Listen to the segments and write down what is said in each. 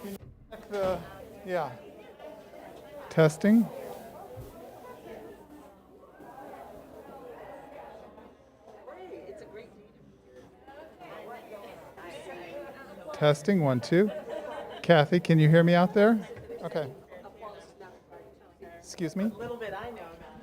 Check yeah. Testing. Testing, 1, 2. Kathy, can you hear me out there? Okay. Excuse me? A little bit I know about it.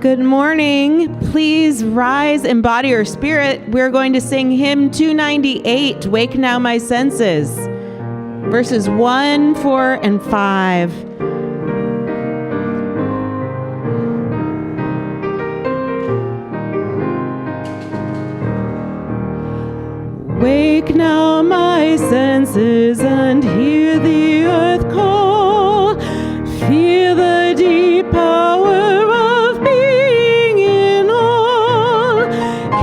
Good morning. Please rise in body or spirit. We're going to sing hymn 298, Wake Now My Senses, verses 1, 4, and 5. Wake now my senses and hear the earth call. Feel the deep power of being in all.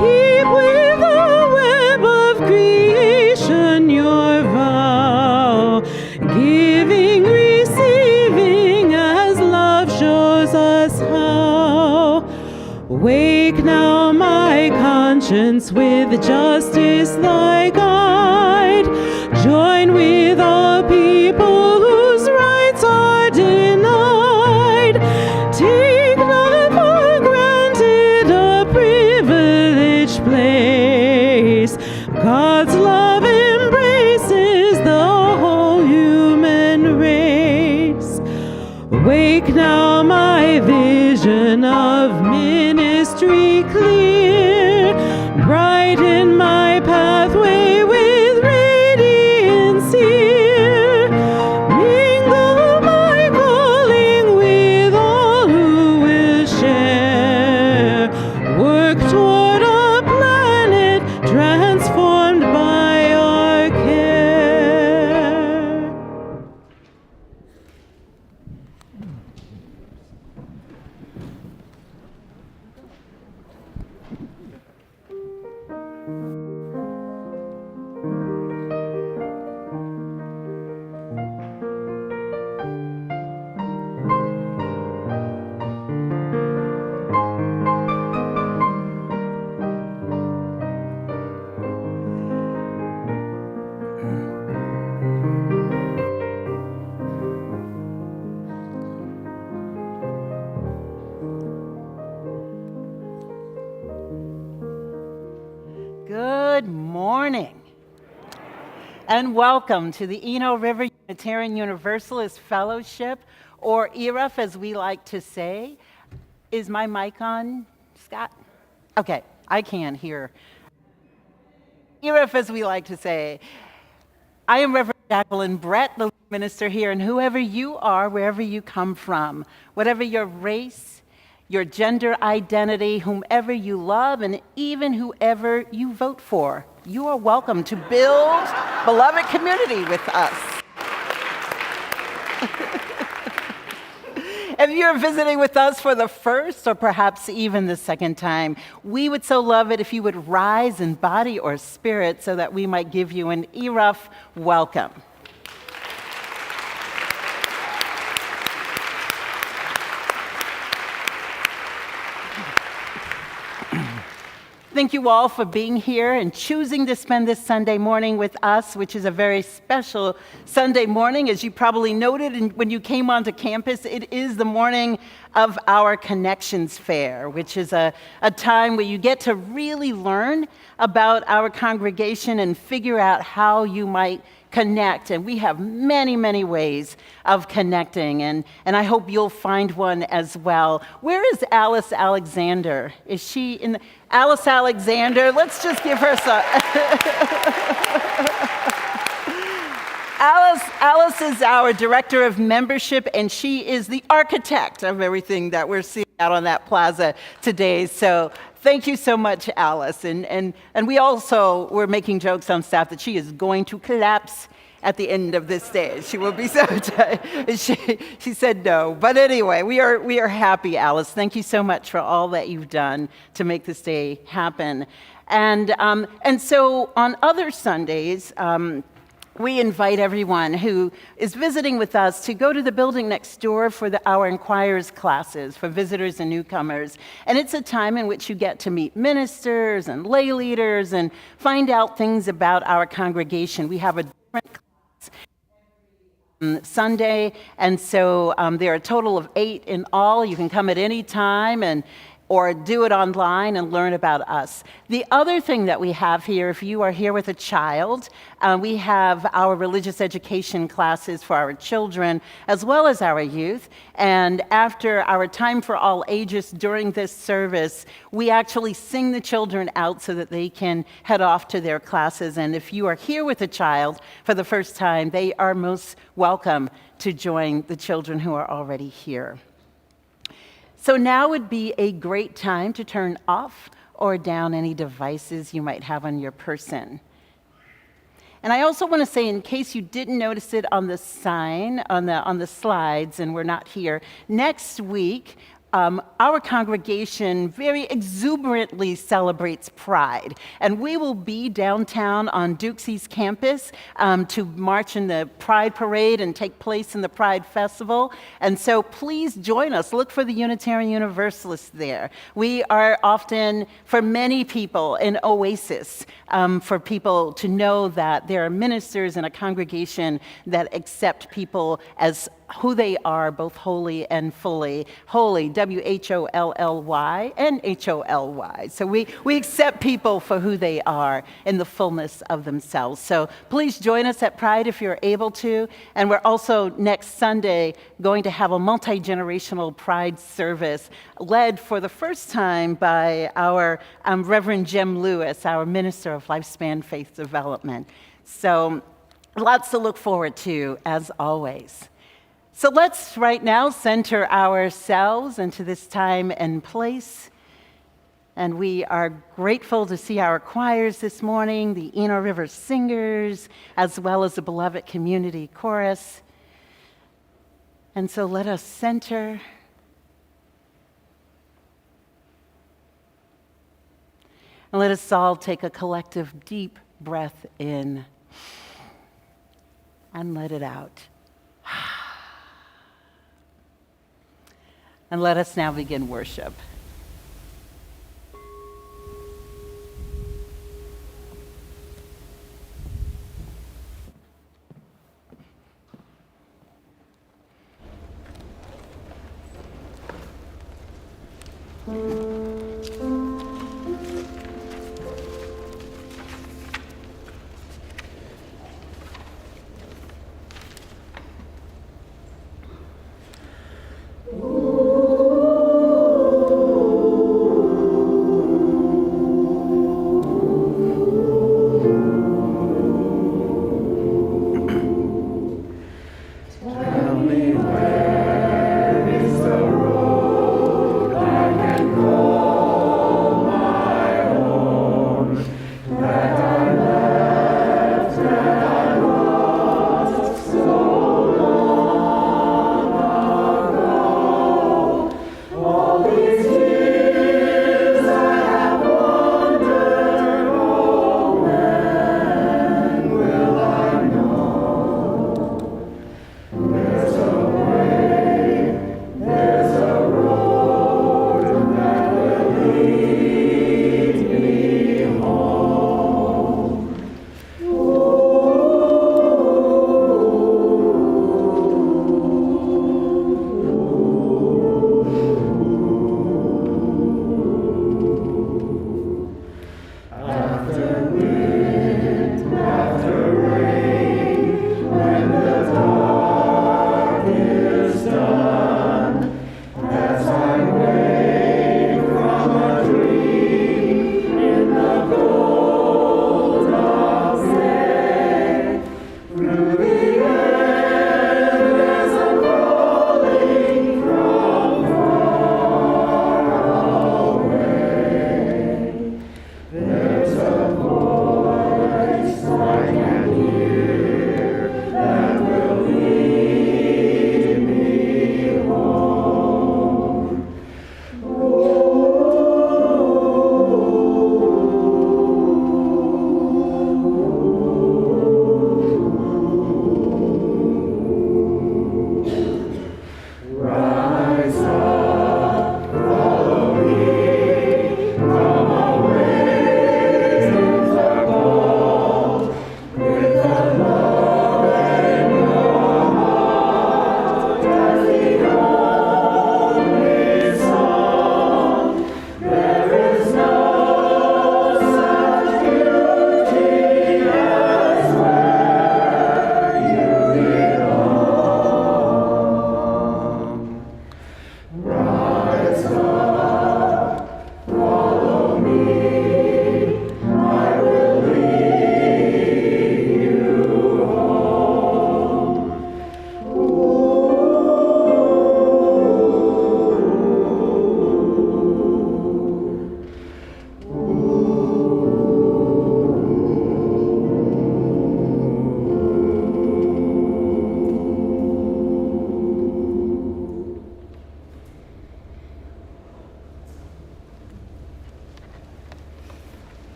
Keep with the web of creation your vow. Giving, receiving as love shows us how. Wake now my conscience with justice thy guide. Join with all people whose rights are denied. Take not for granted a privileged place. God's love embraces the whole human race. Wake now my vision of ministry clear. Brighten my pathway with radiance here. Mingle my calling with all who will share. Work toward a planet transformed by our care. Good morning, and welcome to the Eno River Unitarian Universalist Fellowship, or ERUUF as we like to say. Is my mic on, Scott? Okay, I can't hear. ERUUF as we like to say. I am Reverend Jacqueline Brett, the minister here, and whoever you are, wherever you come from, whatever your race, your gender identity, whomever you love, and even whoever you vote for, you are welcome to build beloved community with us. If you're visiting with us for the first or perhaps even the second time, we would so love it if you would rise in body or spirit so that we might give you an ERUUF welcome. Thank you all for being here and choosing to spend this Sunday morning with us, which is a very special Sunday morning. As you probably noted when you came onto campus, it is the morning of our Connections Fair, which is a time where you get to really learn about our congregation and figure out how you might connect. And we have many, many ways of connecting, and I hope you'll find one as well. Where is Alice Alexander? Is she in the... Alice Alexander, let's just give her some... Alice is our director of membership, and she is the architect of everything that we're seeing out on that plaza today. So thank you so much, Alice. And we also were making jokes on staff that she is going to collapse at the end of this day. She will be so tired. She said no. But anyway, we are happy, Alice. Thank you so much for all that you've done to make this day happen. And so on other Sundays, we invite everyone who is visiting with us to go to the building next door for our Inquirers classes for visitors and newcomers. And it's a time in which you get to meet ministers and lay leaders and find out things about our congregation. We have a different class Sunday, and so there are a total of 8 in all. You can come at any time, and or do it online and learn about us. The other thing that we have here, if you are here with a child, we have our religious education classes for our children as well as our youth. And after our time for all ages during this service, we actually sing the children out so that they can head off to their classes. And if you are here with a child for the first time, they are most welcome to join the children who are already here. So now would be a great time to turn off or down any devices you might have on your person. And I also want to say, in case you didn't notice it on the sign, on the slides, and we're not here, next week, our congregation very exuberantly celebrates Pride. And we will be downtown on Dukesey's campus to march in the Pride Parade and take place in the Pride Festival. And so please join us. Look for the Unitarian Universalist there. We are often, for many people, an oasis for people to know that there are ministers in a congregation that accept people as who they are, both wholly and fully. Holy, W-H-O-L-L-Y and H-O-L-Y. So we accept people for who they are in the fullness of themselves. So please join us at Pride if you're able to. And we're also next Sunday going to have a multi-generational Pride service led for the first time by our Reverend Jim Lewis, our Minister of Lifespan Faith Development. So lots to look forward to, as always. So let's right now center ourselves into this time and place. And we are grateful to see our choirs this morning, the Eno River Singers, as well as the Beloved Community Chorus. And so let us center. And let us all take a collective deep breath in and let it out. And let us now begin worship.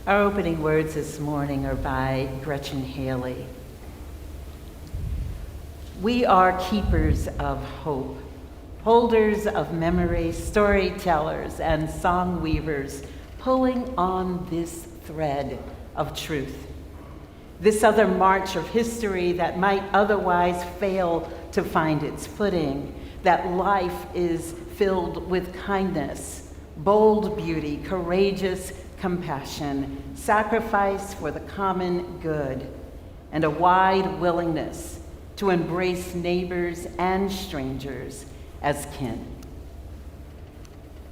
Our opening words this morning are by Gretchen Haley. We are keepers of hope, holders of memory, storytellers, and song weavers, pulling on this thread of truth. This other march of history that might otherwise fail to find its footing, that life is filled with kindness, bold beauty, courageous compassion, sacrifice for the common good, and a wide willingness to embrace neighbors and strangers as kin.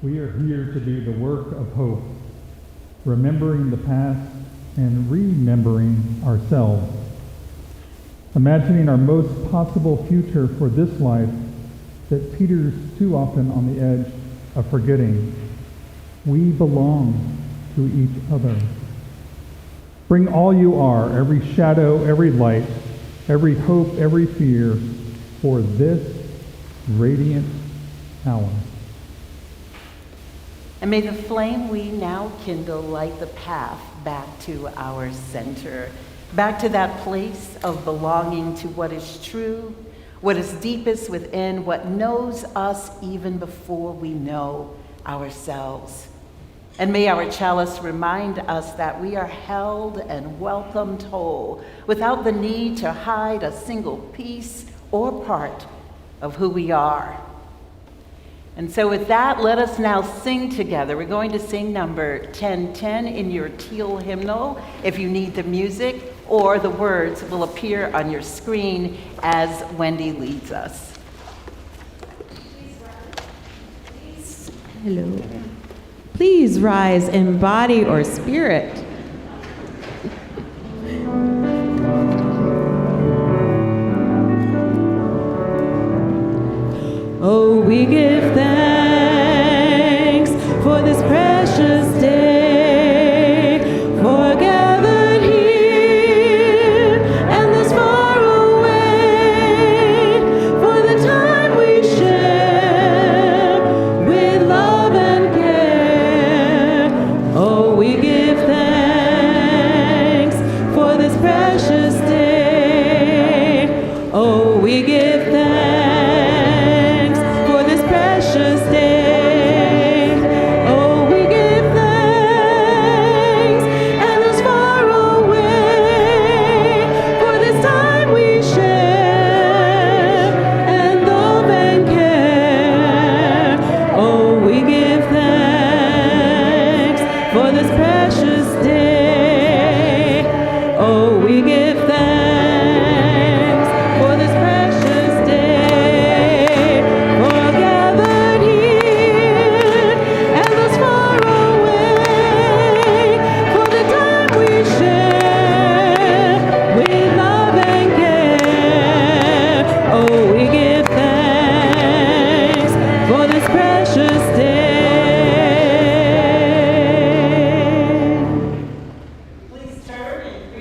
We are here to do the work of hope, remembering the past and remembering ourselves, imagining our most possible future for this life that teeters too often on the edge of forgetting. We belong to each other. Bring all you are, every shadow, every light, every hope, every fear, for this radiant hour. And may the flame we now kindle light the path back to our center, back to that place of belonging to what is true, what is deepest within, what knows us even before we know ourselves. And may our chalice remind us that we are held and welcomed whole, without the need to hide a single piece or part of who we are. And so with that, let us now sing together. We're going to sing number 1010 in your teal hymnal if you need the music, or the words will appear on your screen as Wendy leads us. Hello. Please rise in body or spirit. Oh, we give thanks for this precious day, for gathered here and this far away, for the time we share with love and care. Oh, we give thanks for this precious day. Oh, we give thanks.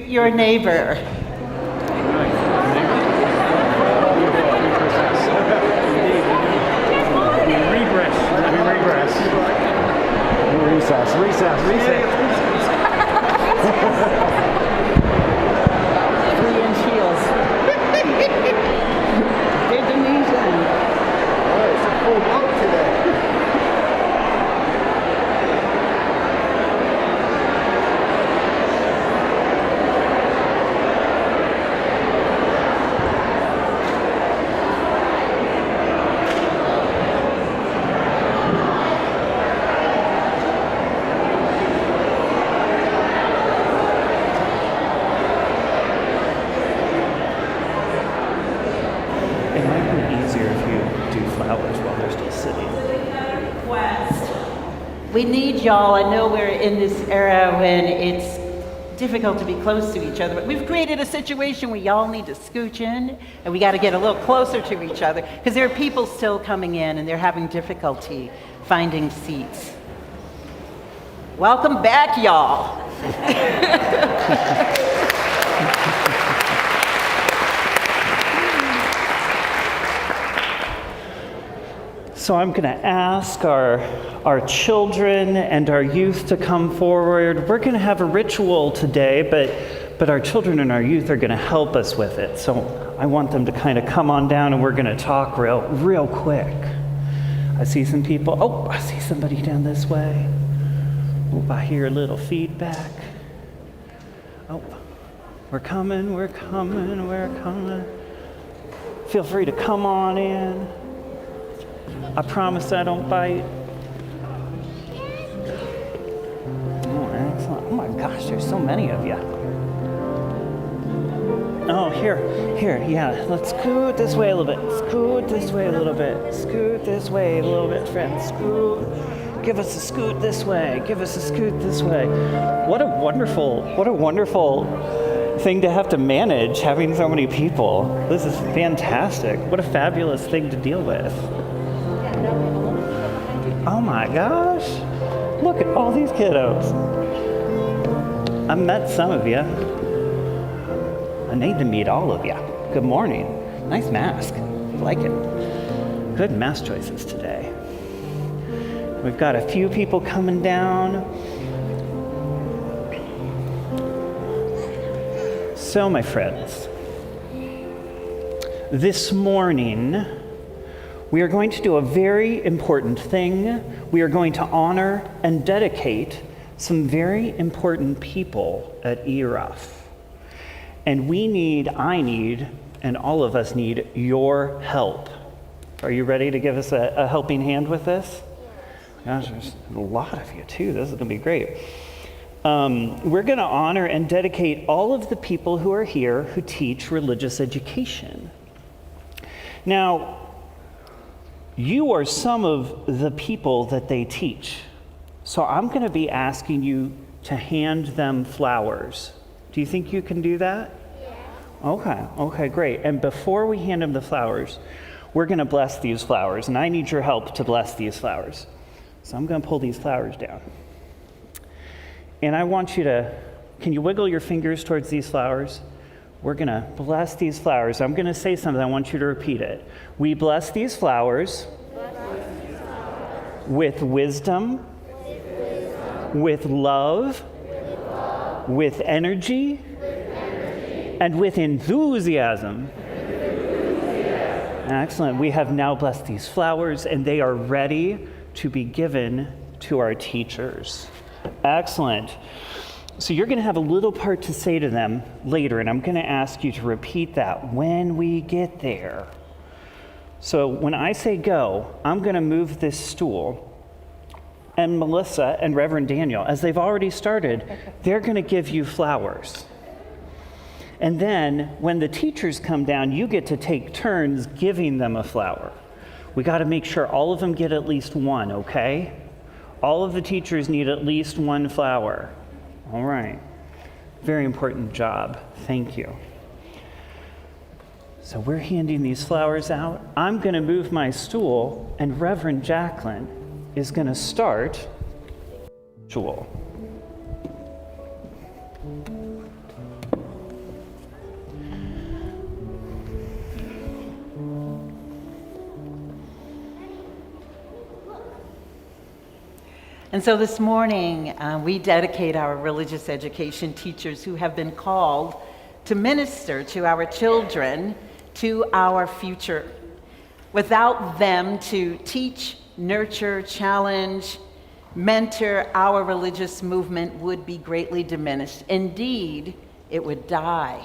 Your neighbor. Recess. 3-inch heels. Indonesian. Oh, it's a full boat today. We need y'all. I know we're in this era when it's difficult to be close to each other, but we've created a situation where y'all need to scooch in and we got to get a little closer to each other because there are people still coming in and they're having difficulty finding seats. Welcome back, y'all. So I'm going to ask our children and our youth to come forward. We're going to have a ritual today, but our children and our youth are going to help us with it. So I want them to kind of come on down, and we're going to talk real quick. I see some people. Oh, I see somebody down this way. Oh, I hear a little feedback. Oh, we're coming. Feel free to come on in. I promise I don't bite. Oh, excellent. Oh my gosh, there's so many of you. Oh, here, yeah. Let's scoot this way a little bit. Scoot this way a little bit, friends. Scoot. Give us a scoot this way. What a wonderful thing to have to manage, having so many people. This is fantastic. What a fabulous thing to deal with. Oh my gosh. Look at all these kiddos. I've met some of you. I need to meet all of you. Good morning. Nice mask. I like it. Good mask choices today. We've got a few people coming down. So, my friends, this morning, we are going to do a very important thing. We are going to honor and dedicate some very important people at ERUUF. And I need, and all of us need your help. Are you ready to give us a helping hand with this? Gosh, there's a lot of you too. This is going to be great. We're going to honor and dedicate all of the people who are here who teach religious education. Now, you are some of the people that they teach. So I'm going to be asking you to hand them flowers. Do you think you can do that? Yeah. Okay, great. And before we hand them the flowers, we're going to bless these flowers. And I need your help to bless these flowers. So I'm going to pull these flowers down. And I want you to, can you wiggle your fingers towards these flowers? We're going to bless these flowers. I'm going to say something. I want you to repeat it. We bless these flowers with wisdom, with love, with energy, and with enthusiasm. Excellent. We have now blessed these flowers, and they are ready to be given to our teachers. Excellent. So you're going to have a little part to say to them later, and I'm going to ask you to repeat that when we get there. So when I say go, I'm going to move this stool, and Melissa and Reverend Daniel, as they've already started, they're going to give you flowers. And then when the teachers come down, you get to take turns giving them a flower. We got to make sure all of them get at least one, okay? All of the teachers need at least one flower. All right. Very important job. Thank you. So we're handing these flowers out. I'm going to move my stool, and Reverend Jacqueline is going to start ritual. And so this morning, we dedicate our religious education teachers who have been called to minister to our children, to our future. Without them to teach, nurture, challenge, mentor, our religious movement would be greatly diminished. Indeed, it would die.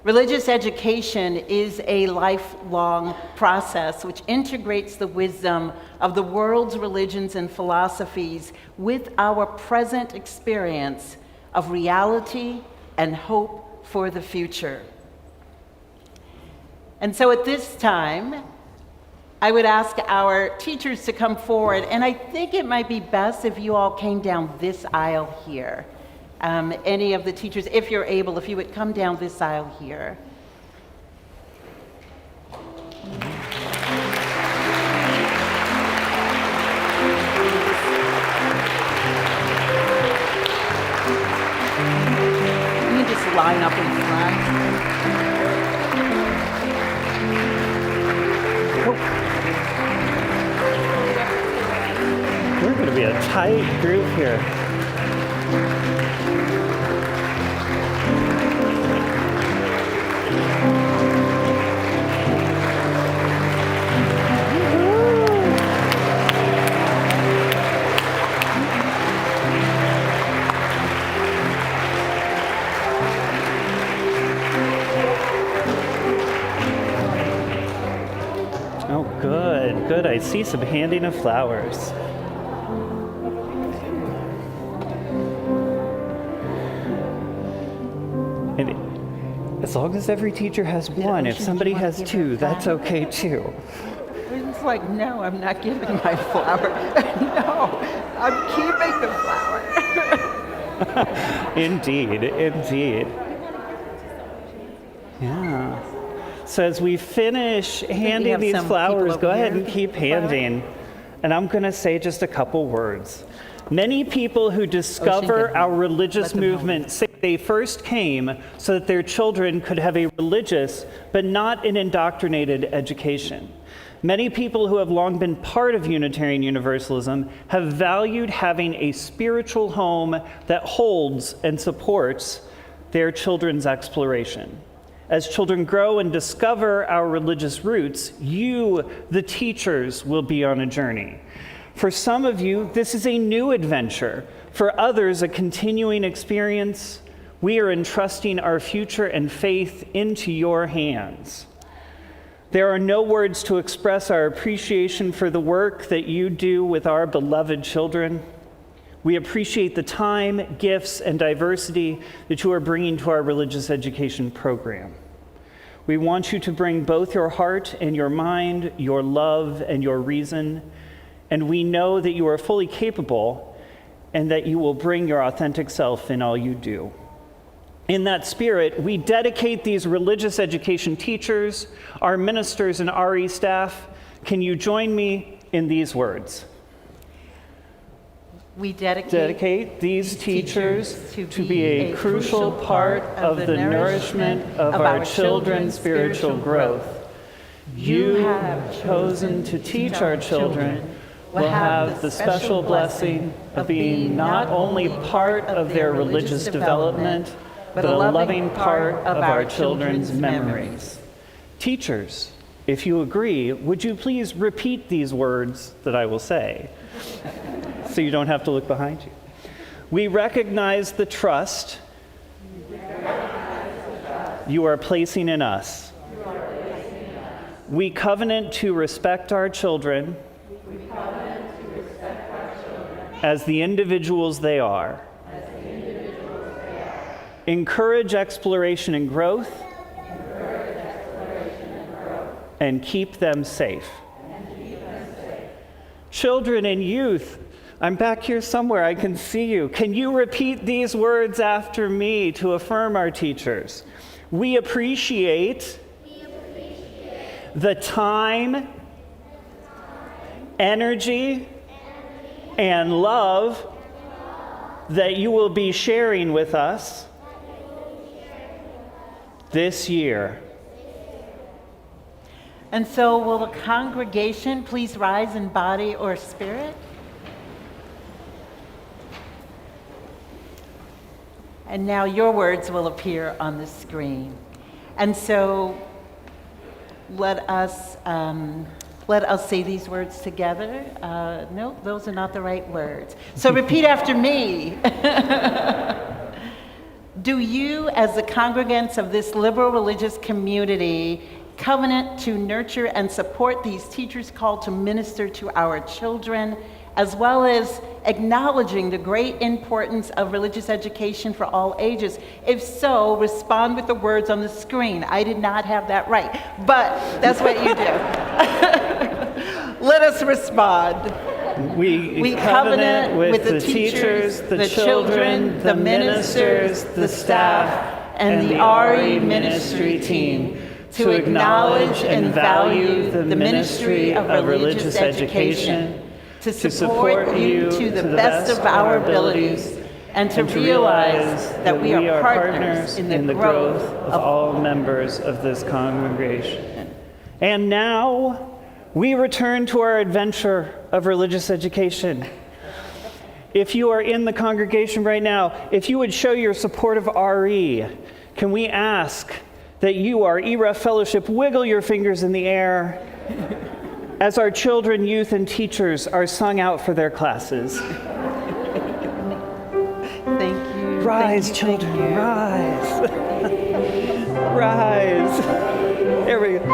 Religious education is a lifelong process which integrates the wisdom of the world's religions and philosophies with our present experience of reality and hope for the future. And so at this time, I would ask our teachers to come forward, and I think it might be best if you all came down this aisle here. Any of the teachers, if you're able, if you would come down this aisle here. You can just line up in front. tight group here. Oh, good, good. I see some handing of flowers. And as long as every teacher has one, if somebody has two, that's okay too. It's like, no, I'm not giving my flower. No, I'm keeping the flower. Indeed, indeed. Yeah. So as we finish handing these flowers, go ahead and keep handing. And I'm going to say just a couple words. Many people who discover our religious movement say they first came so that their children could have a religious but not an indoctrinated education. Many people who have long been part of Unitarian Universalism have valued having a spiritual home that holds and supports their children's exploration. As children grow and discover our religious roots, you, the teachers, will be on a journey. For some of you, this is a new adventure. For others, a continuing experience. We are entrusting our future and faith into your hands. There are no words to express our appreciation for the work that you do with our beloved children. We appreciate the time, gifts, and diversity that you are bringing to our religious education program. We want you to bring both your heart and your mind, your love and your reason, and we know that you are fully capable and that you will bring your authentic self in all you do. In that spirit, we dedicate these religious education teachers, our ministers, and RE staff. Can you join me in these words? We dedicate these teachers to be a crucial part of the nourishment of our children's spiritual growth. You have chosen to teach our children will have the special blessing of being not only part of their religious development, but a loving part of our children's memories. Teachers, if you agree, would you please repeat these words that I will say, so you don't have to look behind you. We recognize the trust you are placing in us. We covenant to respect our children as the individuals they are. Encourage exploration and growth, and keep them safe. Children and youth, I'm back here somewhere, I can see you. Can you repeat these words after me to affirm our teachers? We appreciate the time, energy, and love that you will be sharing with us this year. And so will the congregation please rise in body or spirit? And now your words will appear on the screen. And so let us say these words together. No, those are not the right words. So repeat after me. Do you, as the congregants of this liberal religious community, covenant to nurture and support these teachers called to minister to our children, as well as acknowledging the great importance of religious education for all ages? If so, respond with the words on the screen. I did not have that right, but that's what you do. Let us respond. We covenant with the teachers, the children, the ministers, the staff, and the RE ministry team to acknowledge and value the ministry of religious education, to support you to the best of our abilities, and to realize that we are partners in the growth of all members of this congregation. And now, we return to our adventure of religious education. if you are in the congregation right now, if you would show your support of RE, can we ask that you, our ERUUF Fellowship, wiggle your fingers in the air as our children, youth, and teachers are sung out for their classes. Thank you. Rise, Thank you, children, thank you. rise. Rise. There we go.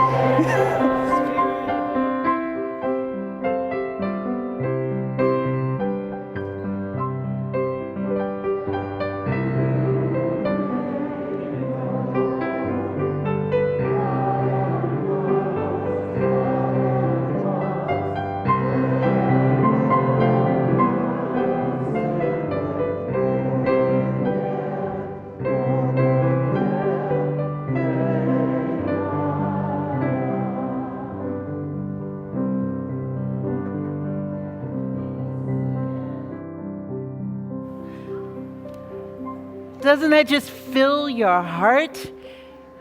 Doesn't that just fill your heart?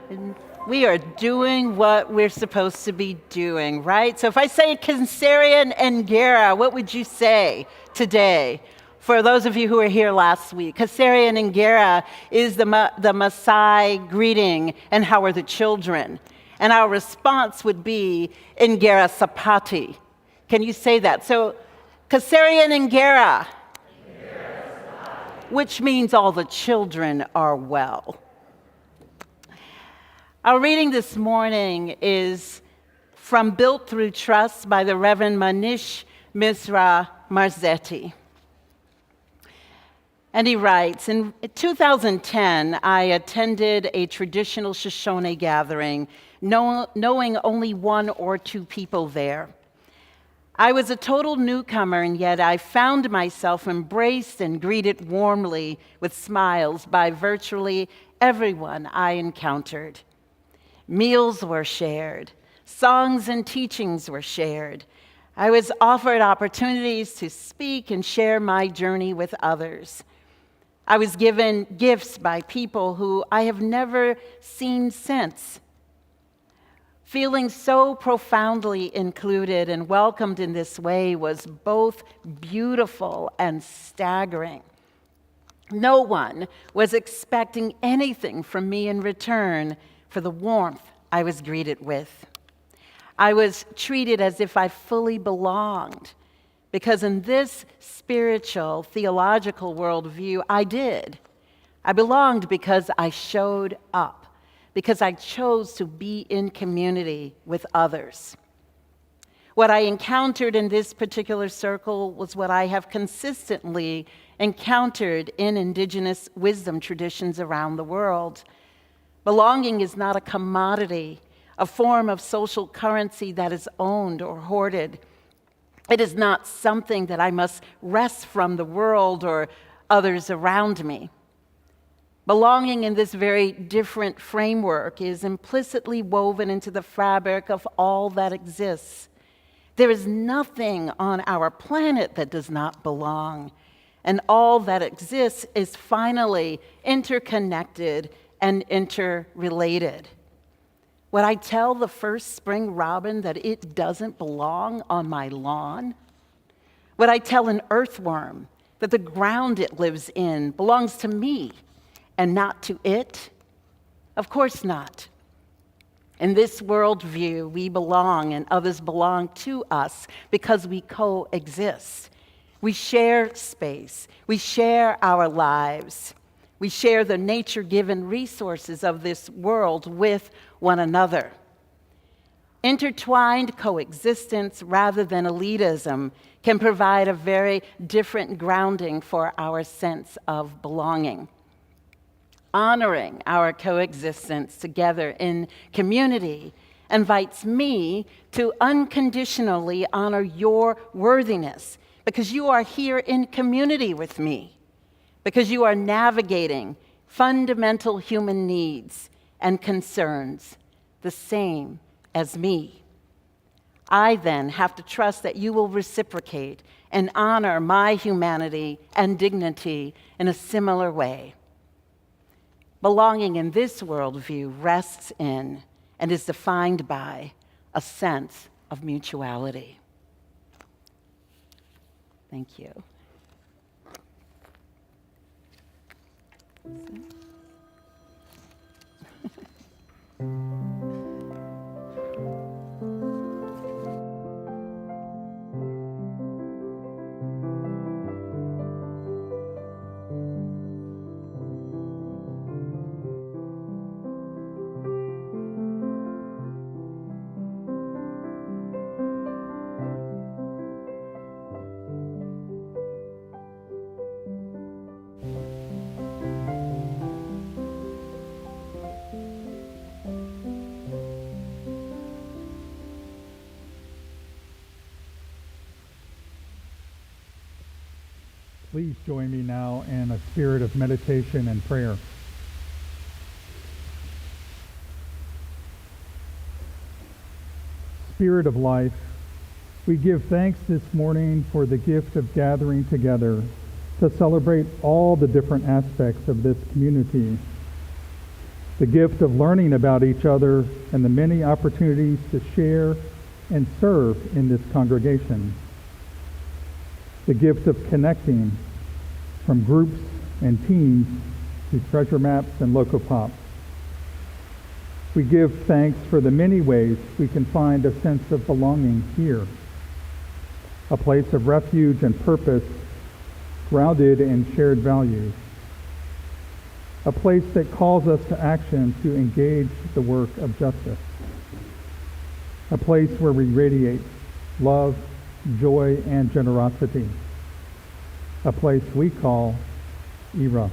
And we are doing what we're supposed to be doing, right? So if I say Cancerian and Gera, what would you say today? For those of you who were here last week, Cancerian and Gera is the Maasai greeting, and how are the children? And our response would be, Ngera Sapati. Can you say that? So, Cancerian and Gera, which means all the children are well. Our reading this morning is from Built Through Trust by the Reverend Manish Misra Marzetti. And he writes, in 2010, I attended a traditional Shoshone gathering, knowing only one or two people there. I was a total newcomer, and yet I found myself embraced and greeted warmly with smiles by virtually everyone I encountered. Meals were shared. Songs and teachings were shared. I was offered opportunities to speak and share my journey with others. I was given gifts by people who I have never seen since. Feeling so profoundly included and welcomed in this way was both beautiful and staggering. No one was expecting anything from me in return for the warmth I was greeted with. I was treated as if I fully belonged, because in this spiritual, theological worldview, I did. I belonged because I showed up, because I chose to be in community with others. What I encountered in this particular circle was what I have consistently encountered in indigenous wisdom traditions around the world. Belonging is not a commodity, a form of social currency that is owned or hoarded. It is not something that I must wrest from the world or others around me. Belonging in this very different framework is implicitly woven into the fabric of all that exists. There is nothing on our planet that does not belong, and all that exists is finally interconnected and interrelated. Would I tell the first spring robin that it doesn't belong on my lawn? Would I tell an earthworm that the ground it lives in belongs to me and not to it? Of course not. In this worldview, we belong and others belong to us because we coexist. We share space. We share our lives. We share the nature-given resources of this world with one another. Intertwined coexistence rather than elitism can provide a very different grounding for our sense of belonging. Honoring our coexistence together in community invites me to unconditionally honor your worthiness because you are here in community with me, because you are navigating fundamental human needs and concerns the same as me. I then have to trust that you will reciprocate and honor my humanity and dignity in a similar way. Belonging in this worldview rests in and is defined by a sense of mutuality. Thank you. Please join me now in a spirit of meditation and prayer. Spirit of life, we give thanks this morning for the gift of gathering together to celebrate all the different aspects of this community. The gift of learning about each other and the many opportunities to share and serve in this congregation. The gift of connecting from groups and teams to treasure maps and locopops. We give thanks for the many ways we can find a sense of belonging here, a place of refuge and purpose grounded in shared values, a place that calls us to action to engage the work of justice, a place where we radiate love, joy, and generosity, a place we call ERUUF.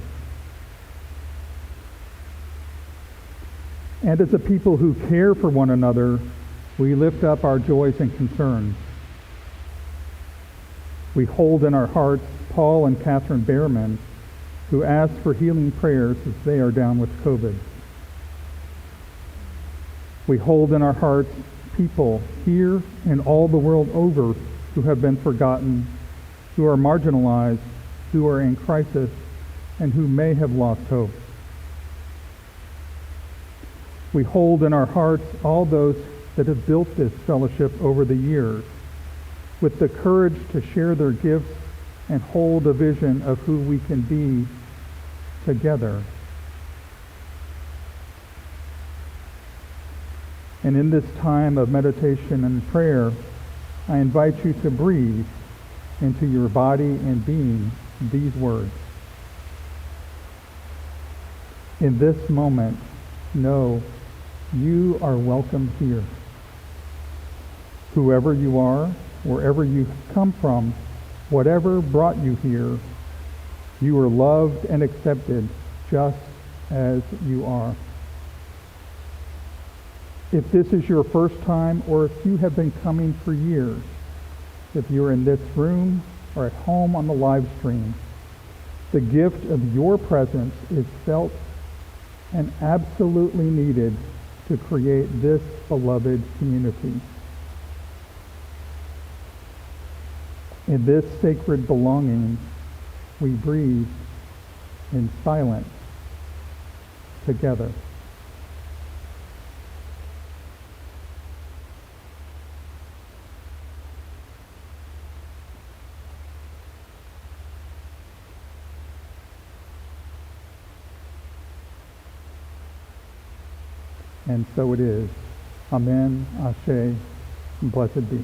And as a people who care for one another, we lift up our joys and concerns. We hold in our hearts Paul and Catherine Behrman, who ask for healing prayers as they are down with COVID. We hold in our hearts people here and all the world over who have been forgotten, who are marginalized, who are in crisis, and who may have lost hope. We hold in our hearts all those that have built this fellowship over the years, with the courage to share their gifts and hold a vision of who we can be together. And in this time of meditation and prayer, I invite you to breathe into your body and being these words. In this moment, know you are welcome here. Whoever you are, wherever you come from, whatever brought you here, you are loved and accepted just as you are. If this is your first time, or if you have been coming for years, if you're in this room or at home on the live stream, the gift of your presence is felt and absolutely needed to create this beloved community. In this sacred belonging, we breathe in silence together. And so it is. Amen, Ashe, and blessed be.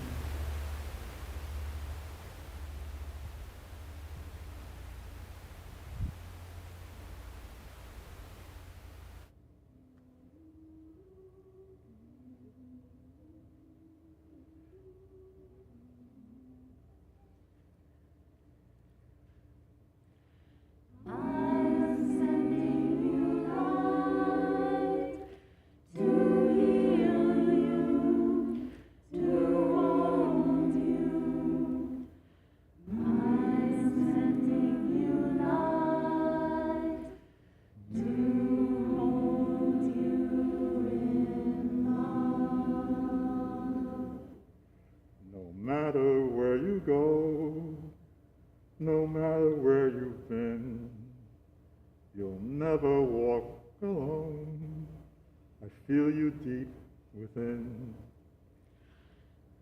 No matter where you've been, you'll never walk alone. I feel you deep within.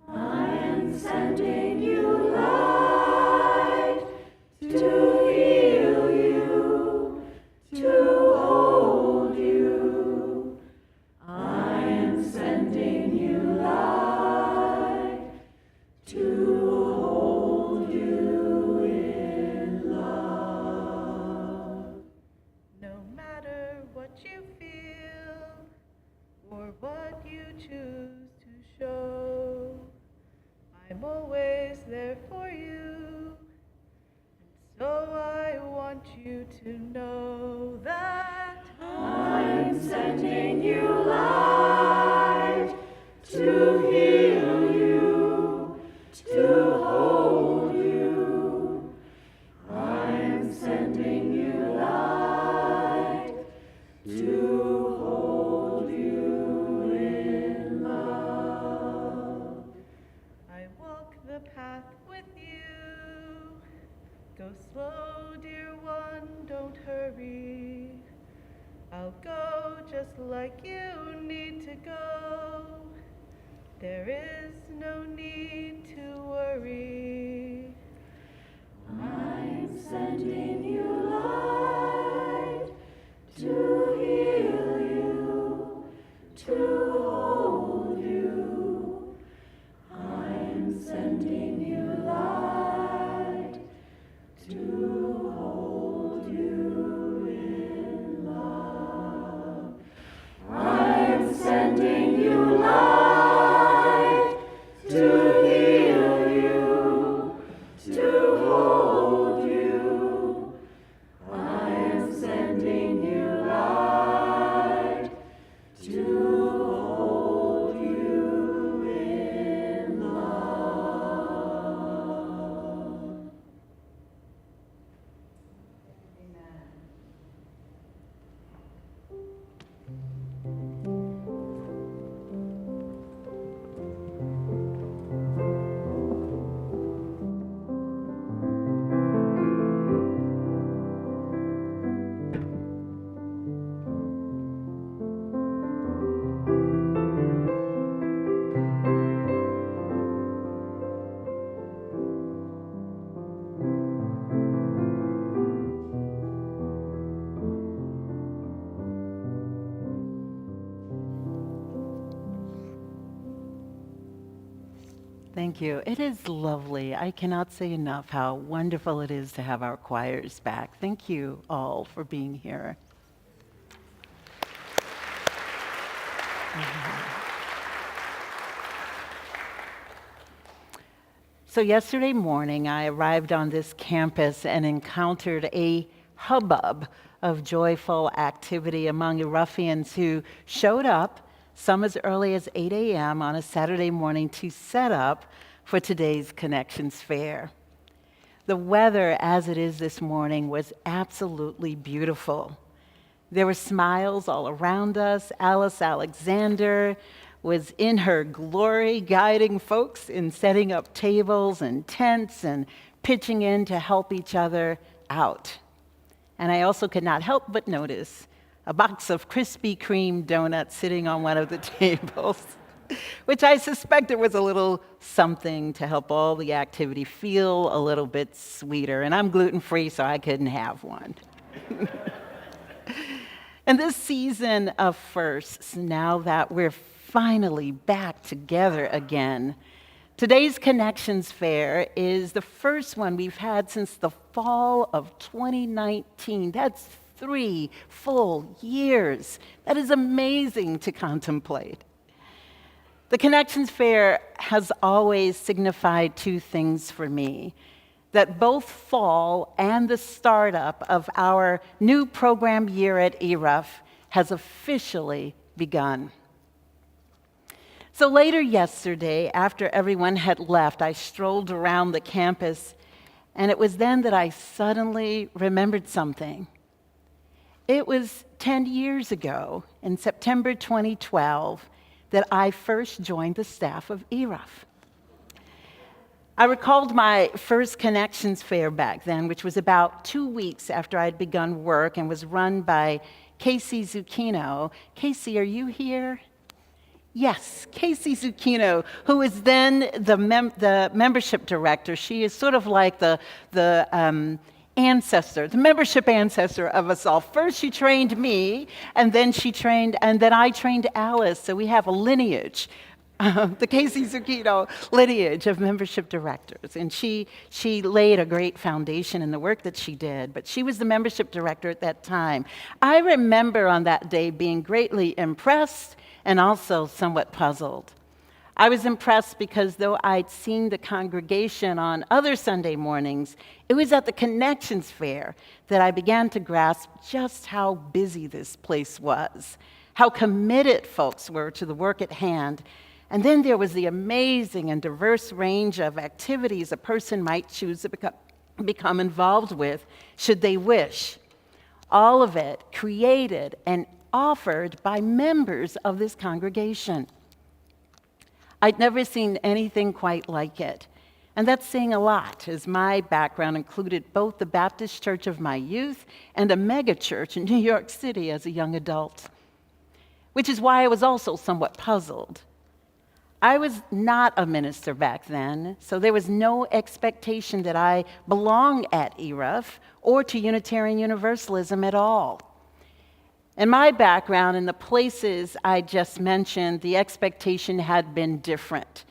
I am sending you light to heal you, to to hold you in love. No matter what you feel or what you choose to show, I'm always there for you. And so I want you to know that I'm sending you light to heal you, to hold you. I'm sending you light to hold you in love. I walk the path with you. Go slow, dear one, don't hurry. I'll go just like you need to go. There is no need to worry. I'm sending you light to heal you, to hold you. I'm sending you light to hold you in love. I'm sending you light to heal you, to hold you. I'm sending you light to hold you in love. Thank you. It is lovely. I cannot say enough how wonderful it is to have our choirs back. Thank you all for being here. So yesterday morning, I arrived on this campus and encountered a hubbub of joyful activity among ERUUFians who showed up, some as early as 8 a.m. on a Saturday morning, to set up for today's Connections Fair. The weather, as it is this morning, was absolutely beautiful. There were smiles all around us. Alice Alexander was in her glory, guiding folks in setting up tables and tents and pitching in to help each other out. And I also could not help but notice a box of Krispy Kreme donuts sitting on one of the tables, which I suspected was a little something to help all the activity feel a little bit sweeter. And I'm gluten-free, so I couldn't have one. And this season of firsts, now that we're finally back together again, today's Connections Fair is the first one we've had since the fall of 2019. That's 3 full years. That is amazing to contemplate. The Connections Fair has always signified 2 things for me: that both fall and the startup of our new program year at ERUUF has officially begun. So later yesterday, after everyone had left, I strolled around the campus, and it was then that I suddenly remembered something. It was 10 years ago, in September 2012, that I first joined the staff of ERUUF. I recalled my first Connections Fair back then, which was about 2 weeks after I'd begun work and was run by Casey Zucchino. Casey, are you here? Yes, Casey Zucchino, who is then the membership director. She is sort of like the membership ancestor of us all. First she trained me, and then I trained Alice, so we have a lineage the Casey Zucchino lineage of membership directors. And she laid a great foundation in the work that she did, but she was the membership director at that time. I remember on that day being greatly impressed and also somewhat puzzled. I was impressed because though I'd seen the congregation on other Sunday mornings, it was at the Connections Fair that I began to grasp just how busy this place was, how committed folks were to the work at hand. And then there was the amazing and diverse range of activities a person might choose to become involved with, should they wish. All of it created and offered by members of this congregation. I'd never seen anything quite like it. And that's saying a lot, as my background included both the Baptist church of my youth and a megachurch in New York City as a young adult. Which is why I was also somewhat puzzled. I was not a minister back then, so there was no expectation that I belong at ERUUF or to Unitarian Universalism at all. In my background, in the places I just mentioned, the expectation had been different.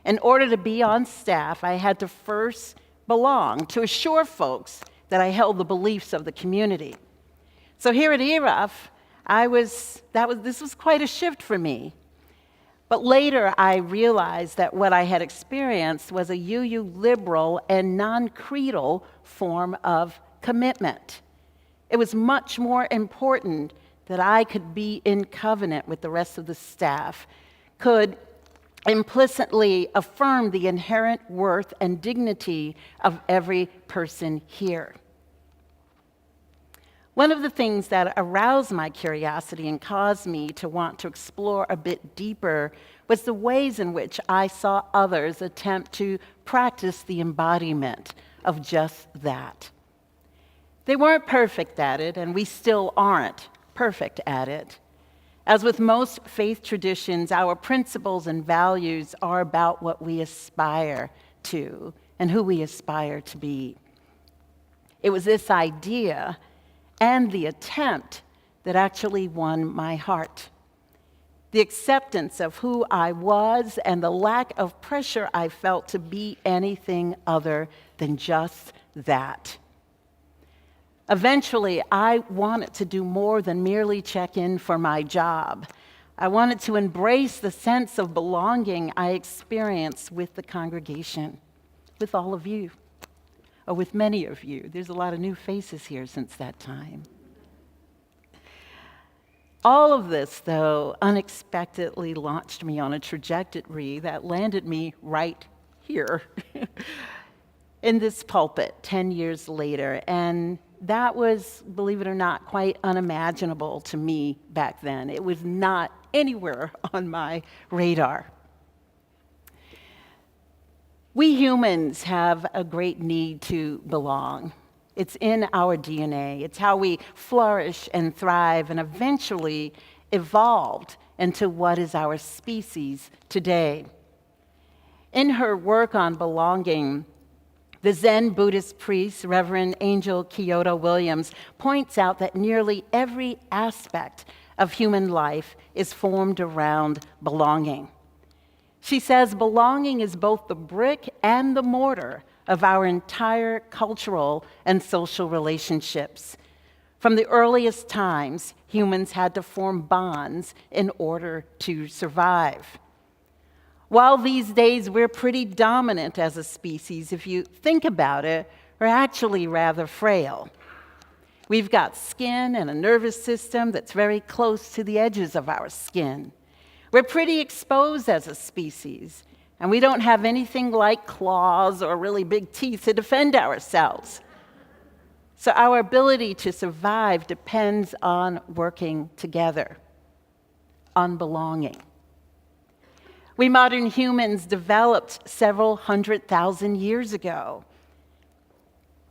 In order to be on staff, I had to first belong, to assure folks that I held the beliefs of the community. So here at ERUUF, this was quite a shift for me. But later, I realized that what I had experienced was a UU liberal and non-creedal form of commitment. It was much more important that I could be in covenant with the rest of the staff, could implicitly affirm the inherent worth and dignity of every person here. One of the things that aroused my curiosity and caused me to want to explore a bit deeper was the ways in which I saw others attempt to practice the embodiment of just that. They weren't perfect at it, and we still aren't perfect at it. As with most faith traditions, our principles and values are about what we aspire to and who we aspire to be. It was this idea and the attempt that actually won my heart. The acceptance of who I was and the lack of pressure I felt to be anything other than just that. Eventually, I wanted to do more than merely check in for my job. I wanted to embrace the sense of belonging I experienced with the congregation, with all of you, or with many of you. There's a lot of new faces here since that time. All of this, though, unexpectedly launched me on a trajectory that landed me right here in this pulpit 10 years later. And that was, believe it or not, quite unimaginable to me back then. It was not anywhere on my radar. We humans have a great need to belong. It's in our DNA. It's how we flourish and thrive and eventually evolved into what is our species today. In her work on belonging, the Zen Buddhist priest, Reverend Angel Kyoto Williams, points out that nearly every aspect of human life is formed around belonging. She says belonging is both the brick and the mortar of our entire cultural and social relationships. From the earliest times, humans had to form bonds in order to survive. While these days we're pretty dominant as a species, if you think about it, we're actually rather frail. We've got skin and a nervous system that's very close to the edges of our skin. We're pretty exposed as a species, and we don't have anything like claws or really big teeth to defend ourselves. So our ability to survive depends on working together, on belonging. We modern humans developed several 100,000 years ago.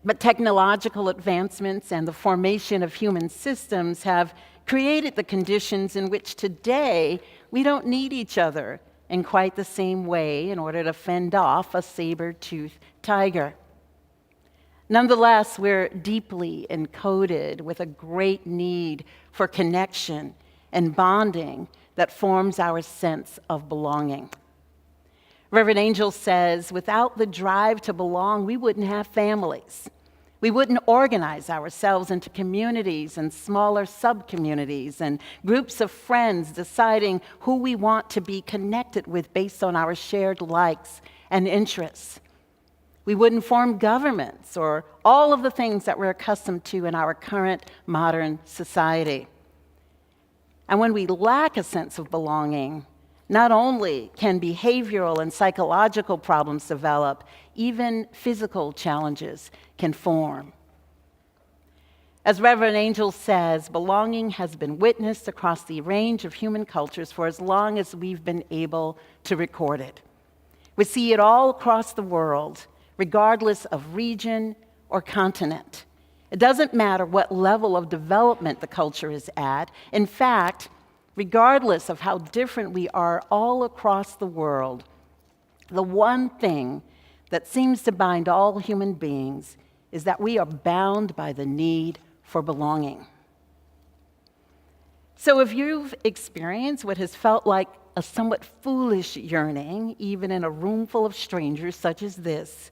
But technological advancements and the formation of human systems have created the conditions in which today we don't need each other in quite the same way in order to fend off a saber-toothed tiger. Nonetheless, we're deeply encoded with a great need for connection and bonding that forms our sense of belonging. Reverend Angel says, without the drive to belong, we wouldn't have families. We wouldn't organize ourselves into communities and smaller sub-communities and groups of friends deciding who we want to be connected with based on our shared likes and interests. We wouldn't form governments or all of the things that we're accustomed to in our current modern society. And when we lack a sense of belonging, not only can behavioral and psychological problems develop, even physical challenges can form. As Reverend Angel says, belonging has been witnessed across the range of human cultures for as long as we've been able to record it. We see it all across the world, regardless of region or continent. It doesn't matter what level of development the culture is at. In fact, regardless of how different we are all across the world, the one thing that seems to bind all human beings is that we are bound by the need for belonging. So if you've experienced what has felt like a somewhat foolish yearning, even in a room full of strangers such as this,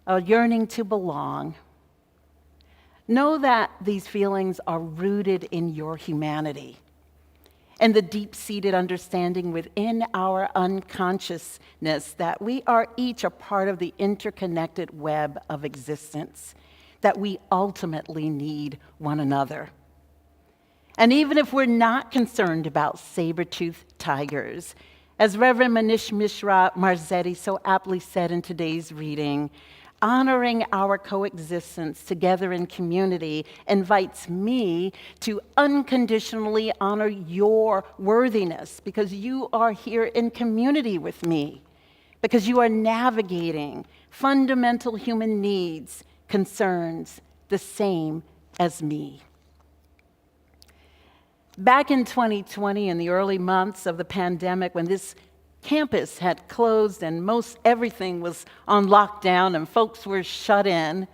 a yearning to belong, know that these feelings are rooted in your humanity and the deep-seated understanding within our unconsciousness that we are each a part of the interconnected web of existence, that we ultimately need one another. And even if we're not concerned about saber-toothed tigers, as Reverend Manish Mishra Marzetti so aptly said in today's reading, honoring our coexistence together in community invites me to unconditionally honor your worthiness because you are here in community with me, because you are navigating fundamental human needs, concerns, the same as me. Back in 2020, in the early months of the pandemic, when this campus had closed and most everything was on lockdown and folks were shut in,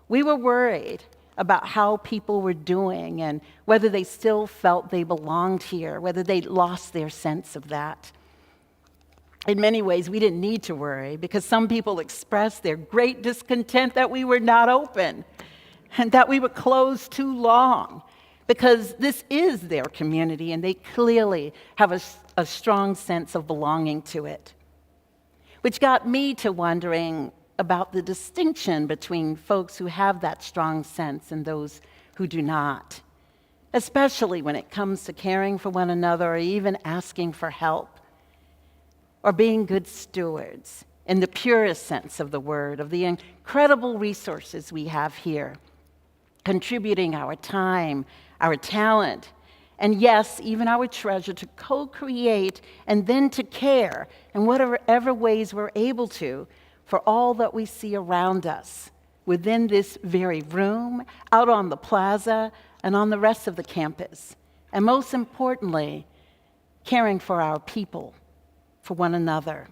we were worried about how people were doing and whether they still felt they belonged here, whether they lost their sense of that. In many ways, we didn't need to worry because some people expressed their great discontent that we were not open and that we were closed too long, because this is their community and they clearly have a strong sense of belonging to it. Which got me to wondering about the distinction between folks who have that strong sense and those who do not, especially when it comes to caring for one another or even asking for help, or being good stewards in the purest sense of the word, of the incredible resources we have here, contributing our time, our talent, and yes, even our treasure to co-create and then to care in whatever ways we're able to for all that we see around us within this very room, out on the plaza, and on the rest of the campus. And most importantly, caring for our people, for one another.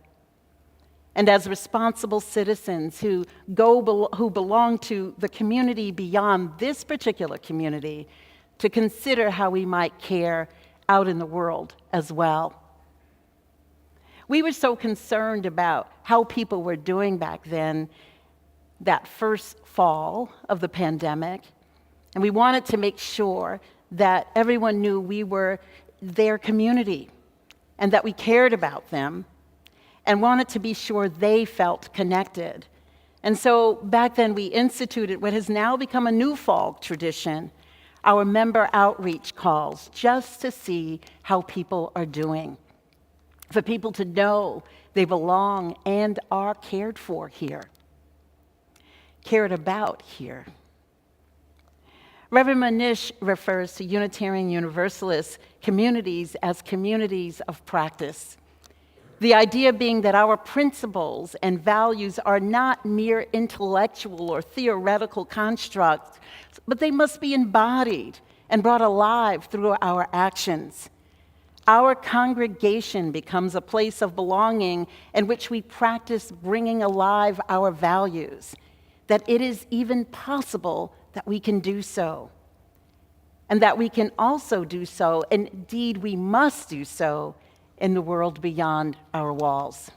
And as responsible citizens who belong to the community beyond this particular community, to consider how we might care out in the world as well. We were so concerned about how people were doing back then, that first fall of the pandemic, and we wanted to make sure that everyone knew we were their community and that we cared about them and wanted to be sure they felt connected. And so back then we instituted what has now become a new fall tradition, our member outreach calls, just to see how people are doing, for people to know they belong and are cared for here, cared about here. Reverend Manish refers to Unitarian Universalist communities as communities of practice. The idea being that our principles and values are not mere intellectual or theoretical constructs, but they must be embodied and brought alive through our actions. Our congregation becomes a place of belonging in which we practice bringing alive our values, that it is even possible that we can do so, and that we can also do so, and indeed we must do so, in the world beyond our walls.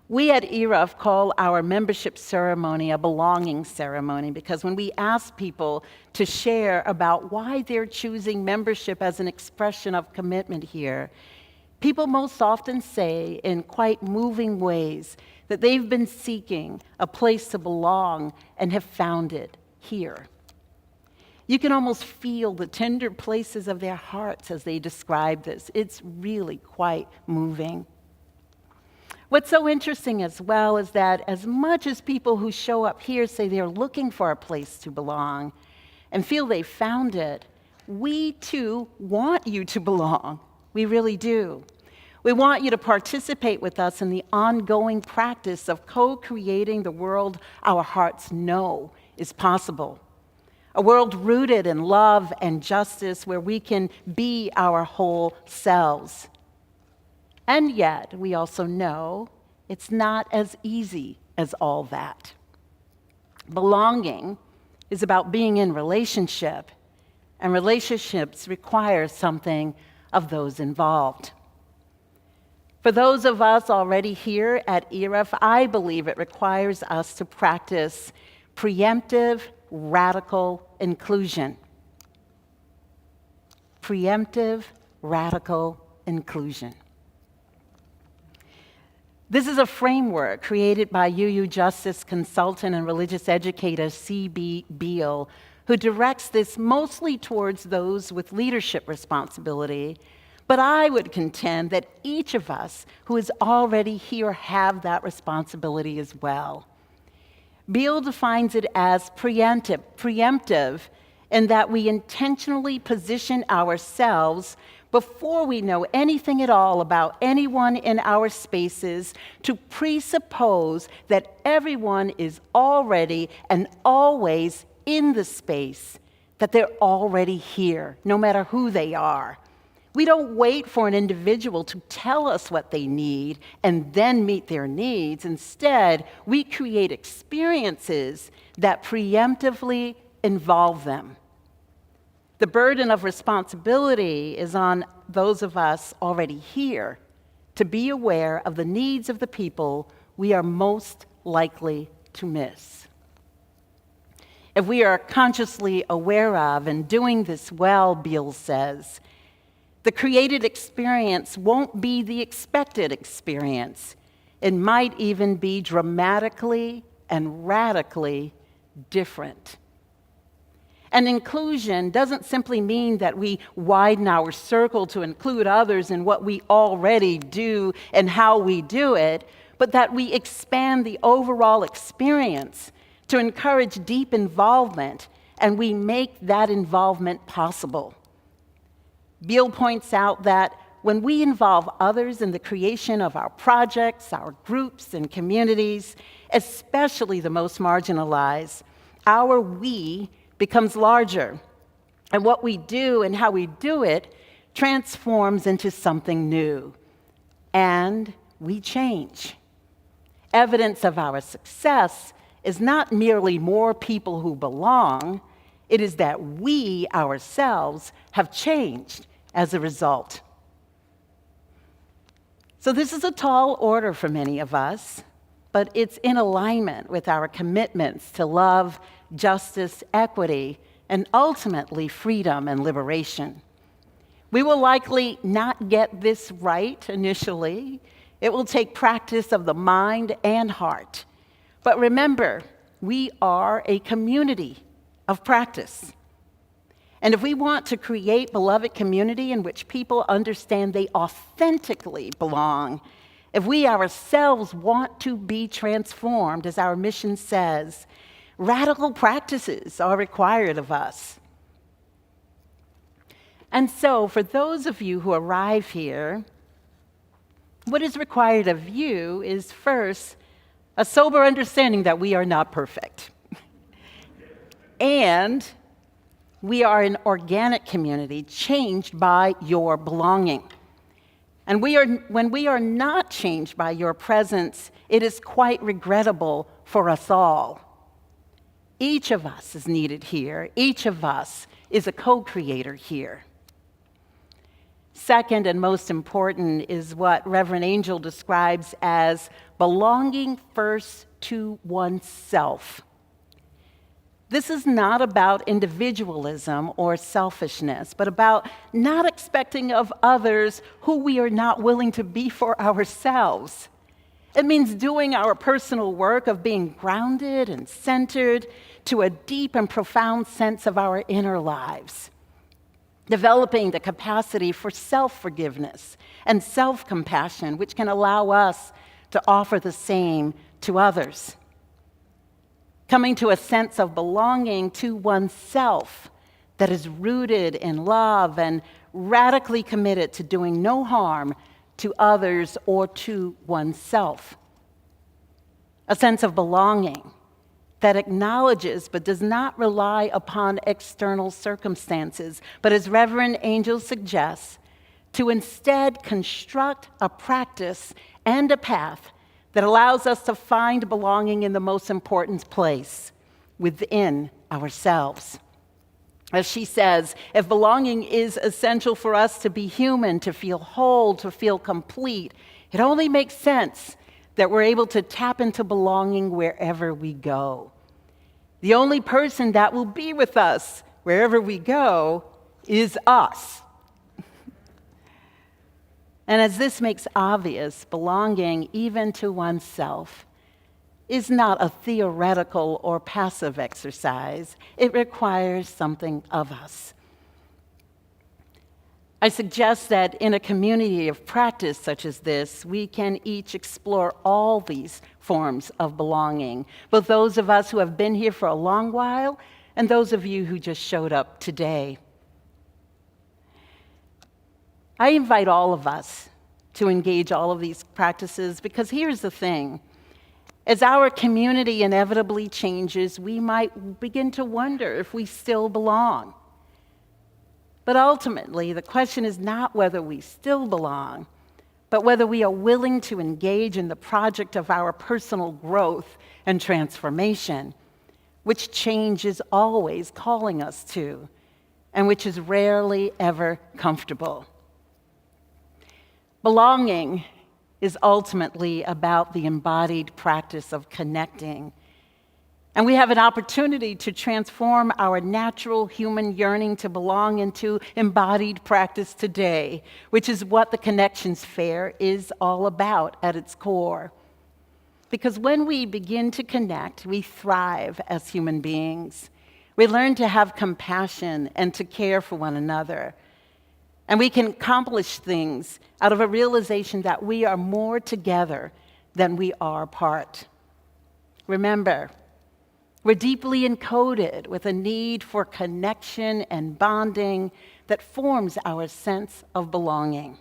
We at ERUUF call our membership ceremony a belonging ceremony because when we ask people to share about why they're choosing membership as an expression of commitment here, people most often say in quite moving ways that they've been seeking a place to belong and have found it here. You can almost feel the tender places of their hearts as they describe this. It's really quite moving. What's so interesting as well is that as much as people who show up here say they're looking for a place to belong and feel they found it, we too want you to belong. We really do. We want you to participate with us in the ongoing practice of co-creating the world our hearts know is possible. A world rooted in love and justice where we can be our whole selves. And yet, we also know it's not as easy as all that. Belonging is about being in relationship, and relationships require something of those involved. For those of us already here at ERUUF, I believe it requires us to practice preemptive, radical inclusion. Preemptive, radical inclusion. This is a framework created by UU Justice consultant and religious educator C.B. Beale, who directs this mostly towards those with leadership responsibility. But I would contend that each of us who is already here have that responsibility as well. Beale defines it as preemptive in that we intentionally position ourselves before we know anything at all about anyone in our spaces to presuppose that everyone is already and always in the space, that they're already here, no matter who they are. We don't wait for an individual to tell us what they need and then meet their needs. Instead, we create experiences that preemptively involve them. The burden of responsibility is on those of us already here to be aware of the needs of the people we are most likely to miss. If we are consciously aware of and doing this well, Beale says, the created experience won't be the expected experience. It might even be dramatically and radically different. And inclusion doesn't simply mean that we widen our circle to include others in what we already do and how we do it, but that we expand the overall experience to encourage deep involvement, and we make that involvement possible. Beale points out that when we involve others in the creation of our projects, our groups, and communities, especially the most marginalized, our we becomes larger. And what we do and how we do it transforms into something new. And we change. Evidence of our success is not merely more people who belong, it is that we ourselves have changed as a result. So this is a tall order for many of us, but it's in alignment with our commitments to love, justice, equity, and ultimately freedom and liberation. We will likely not get this right initially. It will take practice of the mind and heart. But remember, we are a community of practice. And if we want to create beloved community in which people understand they authentically belong, if we ourselves want to be transformed, as our mission says, radical practices are required of us. And so, for those of you who arrive here, what is required of you is first a sober understanding that we are not perfect. And we are an organic community changed by your belonging. And when we are not changed by your presence, it is quite regrettable for us all. Each of us is needed here. Each of us is a co-creator here. Second, and most important, is what Reverend Angel describes as belonging first to oneself. This is not about individualism or selfishness, but about not expecting of others who we are not willing to be for ourselves. It means doing our personal work of being grounded and centered to a deep and profound sense of our inner lives. Developing the capacity for self-forgiveness and self-compassion, which can allow us to offer the same to others. Coming to a sense of belonging to oneself that is rooted in love and radically committed to doing no harm to others or to oneself. A sense of belonging that acknowledges but does not rely upon external circumstances, but as Reverend Angel suggests, to instead construct a practice and a path that allows us to find belonging in the most important place, within ourselves. As she says, if belonging is essential for us to be human, to feel whole, to feel complete, it only makes sense that we're able to tap into belonging wherever we go. The only person that will be with us wherever we go is us. And as this makes obvious, belonging, even to oneself, is not a theoretical or passive exercise. It requires something of us. I suggest that in a community of practice such as this, we can each explore all these forms of belonging, both those of us who have been here for a long while and those of you who just showed up today. I invite all of us to engage all of these practices because here's the thing. As our community inevitably changes, we might begin to wonder if we still belong. But ultimately, the question is not whether we still belong, but whether we are willing to engage in the project of our personal growth and transformation, which change is always calling us to, and which is rarely ever comfortable. Belonging is ultimately about the embodied practice of connecting. And we have an opportunity to transform our natural human yearning to belong into embodied practice today, which is what the Connections Fair is all about at its core. Because when we begin to connect, we thrive as human beings. We learn to have compassion and to care for one another. And we can accomplish things out of a realization that we are more together than we are apart. Remember, we're deeply encoded with a need for connection and bonding that forms our sense of belonging.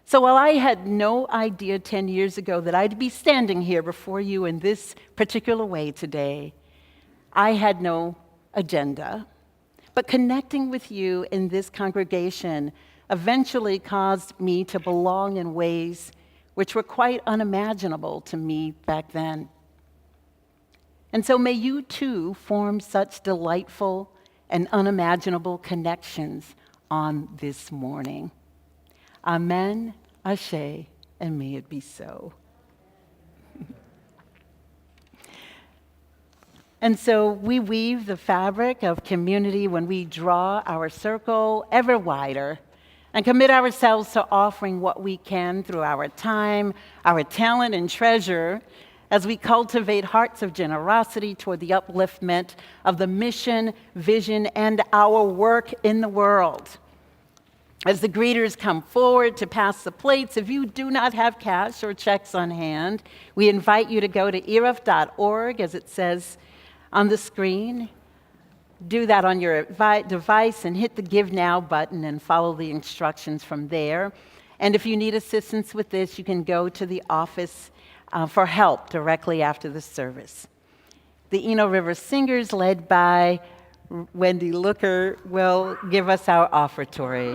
So while I had no idea 10 years ago that I'd be standing here before you in this particular way today, I had no agenda. But connecting with you in this congregation eventually caused me to belong in ways which were quite unimaginable to me back then. And so may you too form such delightful and unimaginable connections on this morning. Amen, Ashe, and may it be so. And so we weave the fabric of community when we draw our circle ever wider and commit ourselves to offering what we can through our time, our talent, and treasure as we cultivate hearts of generosity toward the upliftment of the mission, vision, and our work in the world. As the greeters come forward to pass the plates, if you do not have cash or checks on hand, we invite you to go to ERUUF.org, as it says on the screen. Do that on your device and hit the Give Now button and follow the instructions from there. And if you need assistance with this, you can go to the office for help directly after the service. The Eno River Singers, led by Wendy Looker, will give us our offertory.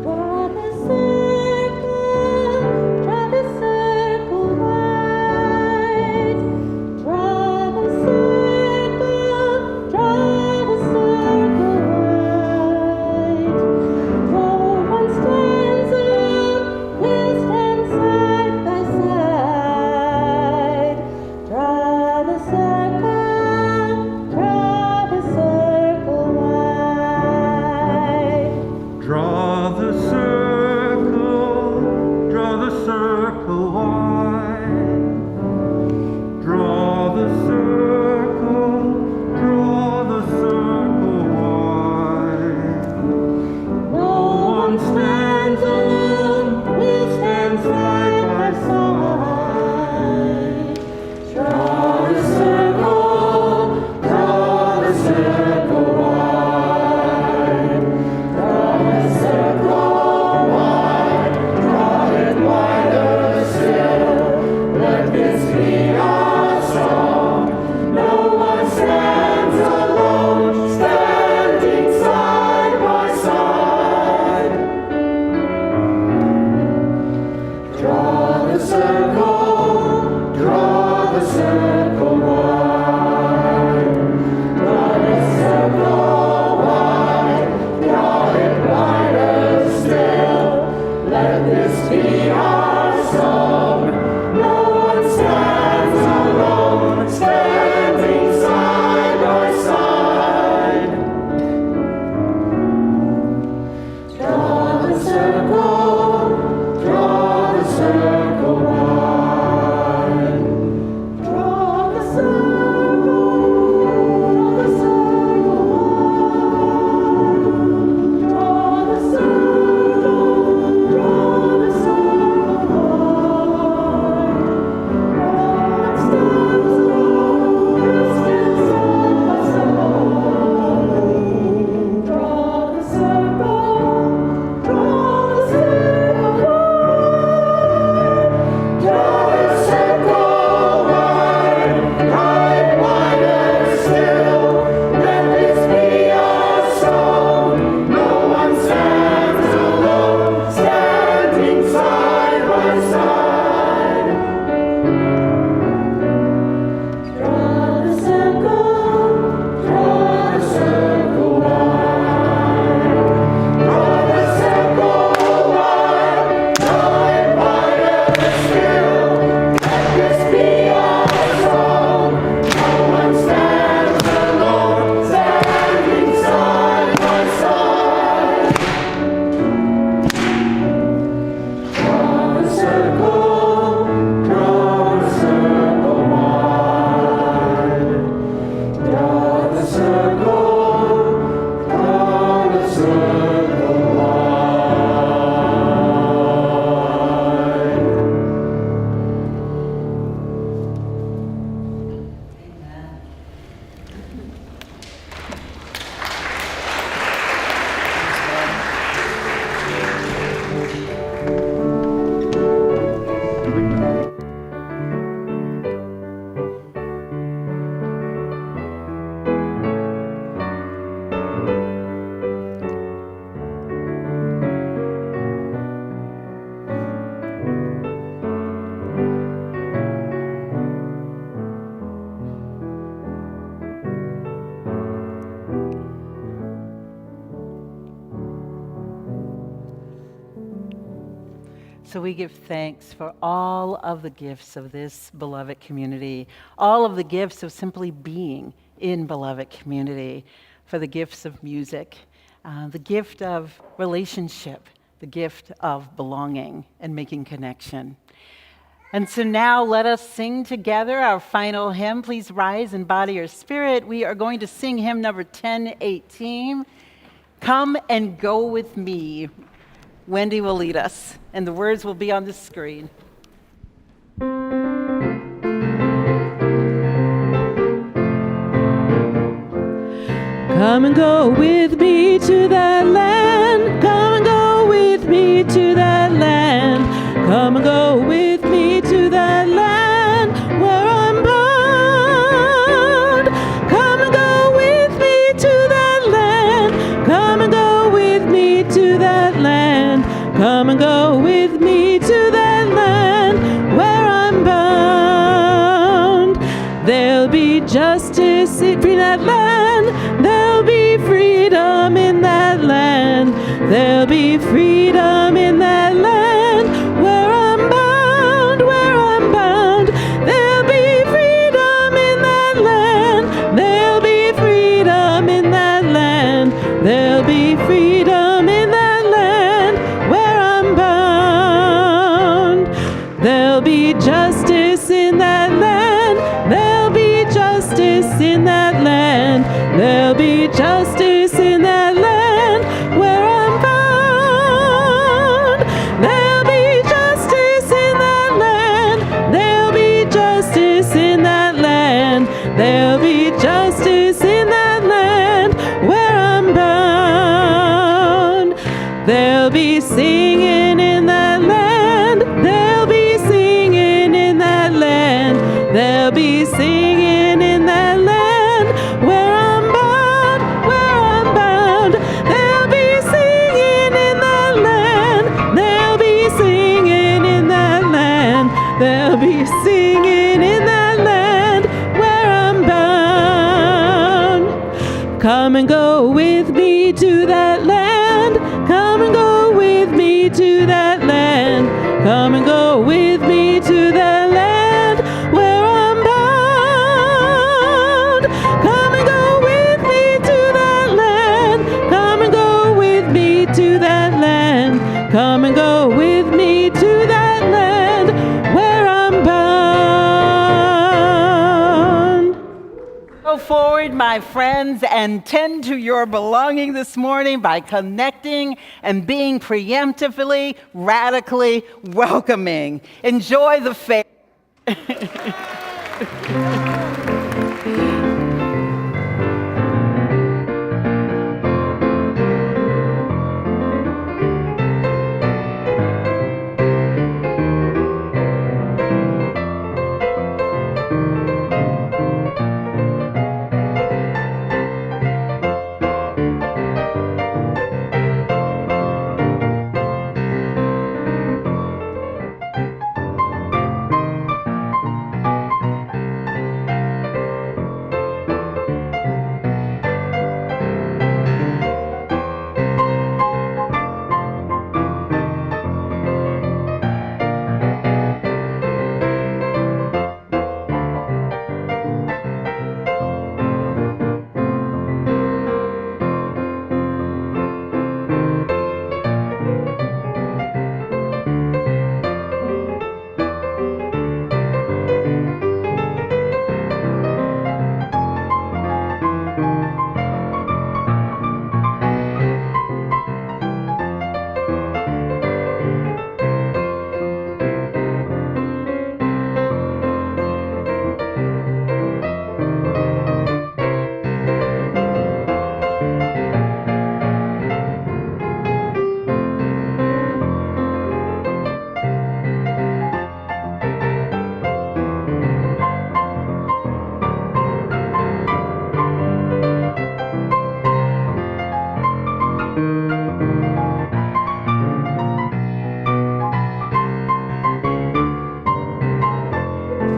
Draw the circle So we give thanks for all of the gifts of this beloved community, all of the gifts of simply being in beloved community, for the gifts of music, the gift of relationship, the gift of belonging and making connection. And so now let us sing together our final hymn. Please rise in body or spirit. We are going to sing hymn number 1018, Come and Go With Me. Wendy will lead us, and the words will be on the screen. Come and go with me to that land. Come and go with me to that land. Come and go with me to that land where I'm bound. Come and go with me to that land. Come and go with me to that land. Come and go with me to that land where I'm bound. There'll be justice in that land. There'll be freedom in that land. There'll be freedom in that land where I'm bound, where I'm bound. There'll be freedom in that land. There'll be freedom in that land. There'll be freedom in that land where I'm bound. There'll be justice in that land. There'll be justice in that land. There'll be justice in that land where I'm bound. There'll be justice in that land. There'll be justice in that land. There'll be justice in that land be singing in that land. They'll be singing in that land. They'll be singing in that land. Where I'm bound, where I'm bound. They'll be singing in that land. They'll be singing in that land. They'll be singing in that land where I'm bound. Come and go with me to that land. Come and go with me to that land. Come and go with me to that land where I'm bound. Come and go with me to that land. Come and go with me to that land. Come and go with me to that land where I'm bound. Go forward, my friends, and tend to your belonging this morning by connecting and being preemptively, radically welcoming. Enjoy the faith.